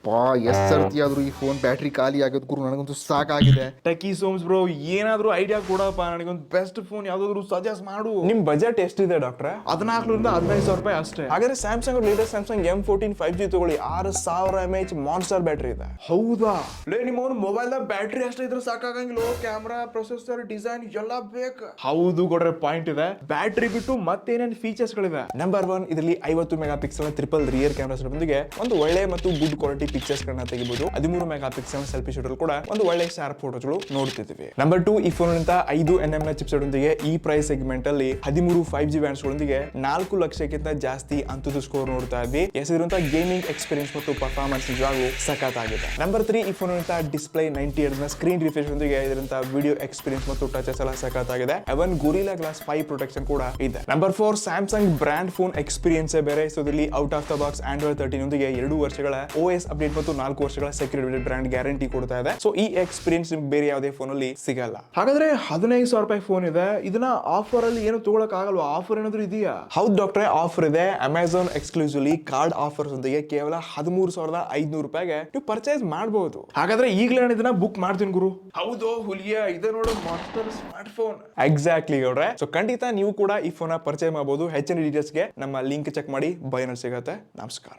ಪಾ ಎಸ್ ಸರ್ತಿ ಆದ್ರೂ ಈ ಫೋನ್ ಬ್ಯಾಟ್ರಿ ಖಾಲಿ ಆಗೋದ್ ಗುರು ನನಗಂತೂ ಸಾಕಾಗಿದೆ. ಟೆಕಿ ಸೋಮ್ಸ್ ಬ್ರೋ, ಏನಾದ್ರೂ ಐಡಿಯಾ ಕೊಡಪ್ಪ, ನನಗೊಂದು ಬೆಸ್ಟ್ ಫೋನ್ ಯಾವ್ದಾದ್ರು ಸಜೆಸ್ಟ್ ಮಾಡು. ನಿಮ್ ಬಜೆಟ್ ಎಷ್ಟಿದೆ ಡಾಕ್ಟ್ರೆ? 14,000 ಅಷ್ಟೇ. ಹಾಗಾದ್ರೆ Samsung latest Samsung M14 5G ತಗೊಳ್ಳಿ. 6000 mAh ಮಾನ್ಸ್ಟರ್ ಬ್ಯಾಟ್ರಿ ಇದೆ. ಹೌದಾ? ನಿಮ್ಮ ಮೊಬೈಲ್ ಬ್ಯಾಟ್ರಿ ಅಷ್ಟೇ ಇದ್ರೆ ಸಾಕಾಗಂಗಿಲ್ಲ, ಕ್ಯಾಮ್ರಾ, ಪ್ರೊಸೆಸರ್, ಡಿಸೈನ್ ಎಲ್ಲ ಬೇಕು. ಹೌದು ಕೊಡ್ರೆ, ಪಾಯಿಂಟ್ ಇದೆ. ಬ್ಯಾಟ್ರಿ ಬಿಟ್ಟು ಮತ್ತೇನೇನು ಫೀಚರ್ಸ್ ಗಳಿವೆ? ನಂಬರ್ 1, ಇದರಲ್ಲಿ 50 mega pixel triple rear cameras ಜೊತೆಗೆ ಒಂದು ಒಳ್ಳೆ ಮತ್ತು ಗುಡ್ ಕ್ವಾಲಿಟಿ ಪಿಕ್ಚರ್ಸ್ ಗಳನ್ನ ತೆಗಿಬಹುದು. 13 ಮೆಗಾ ಪಿಕ್ಸೆಲ್ ಸೆಲ್ಫಿ ಶೂಟರ್ ಕೂಡ ಒಂದು ಒಳ್ಳೆ ಶಾರ್ಪ್ ಫೋಟೋಗಳು ನೋಡ್ತಿದ್ದೀವಿ. ನಂಬರ್ 2, ಈ ಫೋನ್ ನಿಂದ 5nm ಚಿಪ್ಸೆಟ್ ಒಂದಿಗೆ ಈ ಪ್ರೈಸ್ ಸೆಗ್ಮೆಂಟ್ ಅಲ್ಲಿ 13 5G ಬ್ಯಾಂಡ್ಸ್ ಗಳೊಂದಿಗೆ 4 ಲಕ್ಷಕ್ಕಿಂತ ಜಾಸ್ತಿ ಅಂತದ್ದು ಸ್ಕೋರ್ ನೋಡ್ತಾ ಇದ್ವಿ. ಎಸೆದಿರುವಂತ ಗೇಮಿಂಗ್ ಎಕ್ಸ್ಪೀರಿಯನ್ಸ್ ಮತ್ತು ಪರ್ಫಾರ್ಮೆನ್ಸ್ ನಿಜವಾಗ್ಲೂ ಸಖತ್ ಆಗಿದೆ. ನಂಬರ್ 3, ಈ ಫೋನ್ ನಿಂದ ಡಿಸ್ಪ್ಲೇ 90 Hz ಸ್ಕ್ರೀನ್ ರಿಫ್ರೆಶ್ ಒಂದಿಗೆ ಇದರಿಂದ ವಿಡಿಯೋ ಎಕ್ಸ್ಪೀರಿಯನ್ಸ್ ಮತ್ತು ಟಚಸ್ ಎಲ್ಲ ಸಖತ್ ಆಗಿದೆ. ಅವನ್ ಗೊರಿಲ್ಲಾ ಗ್ಲಾಸ್ 5 ಪ್ರೊಟೆಕ್ಷನ್ ಕೂಡ ಇದೆ. Number 4, Samsung brand phone experience ಬೇರೆ. ಸೊ ಇಲ್ಲಿ out of the box Android 13 ಒಂದಿಗೆ 2 ವರ್ಷಗಳ OS ಅಪ್ಡೇಟ್ ಮತ್ತು 4 ವರ್ಷಗಳ ಸೆಕ್ಯೂರಿಟಿ ಬ್ರಾಂಡ್ ಗ್ಯಾರಂಟಿ ಕೊಡ್ತಾ ಇದೆ. ಸೊ ಈ ಎಕ್ಸ್ಪೀರಿಯನ್ಸ್ ನಿಮ್ಗೆ ಬೇರೆ ಯಾವುದೇ ಫೋನ್ ಅಲ್ಲಿ ಸಿಗಲ್ಲ. ಹಾಗಾದ್ರೆ 15,000 ರೂಪಾಯಿ ಫೋನ್ ಇದೆ, ಇದನ್ನ ಆಫರ್ ಅಲ್ಲಿ ಏನು ತಗೊಳಕ್ ಆಗಲ್ವಾ? ಆಫರ್ ಏನಾದ್ರು ಇದೆಯಾ? ಹೌದು ಡಾಕ್ಟ್ರೆ, ಆಫರ್ ಇದೆ. ಅಮೆಝಾನ್ ಎಕ್ಸ್ಕ್ಲೂಸಿವ್ಲಿ ಕಾರ್ಡ್ ಆಫರ್ಸ್ ಒಂದಿಗೆ ಕೇವಲ 13,500 ರೂಪಾಯಿಗೆ ನೀವು ಪರ್ಚೇಸ್ ಮಾಡಬಹುದು. ಹಾಗಾದ್ರೆ ಈಗಲೇ ಇದನ್ನ ಬುಕ್ ಮಾಡ್ತೀನಿ ಗುರು. ಹೌದು ಹುಲಿಯ, ಇದೆ ನೋಡು ಮಾಸ್ಟರ್ ಸ್ಮಾರ್ಟ್ ಫೋನ್. ಎಕ್ಸಾಕ್ಟ್ಲಿ ಗೌಡ್ರೆ. ಸೊ ಖಂಡಿತ ನೀವು ಕೂಡ ಈ ಫೋನ್ ಪರ್ಚೇಸ್ ಮಾಡಬಹುದು. ಹೆಚ್ಚಿನ ಡೀಟೇಲ್ಸ್ಗೆ ನಮ್ಮ ಲಿಂಕ್ ಚೆಕ್ ಮಾಡಿ. ಬೈ ಸಿಗತ್ತೆ. ನಮಸ್ಕಾರ.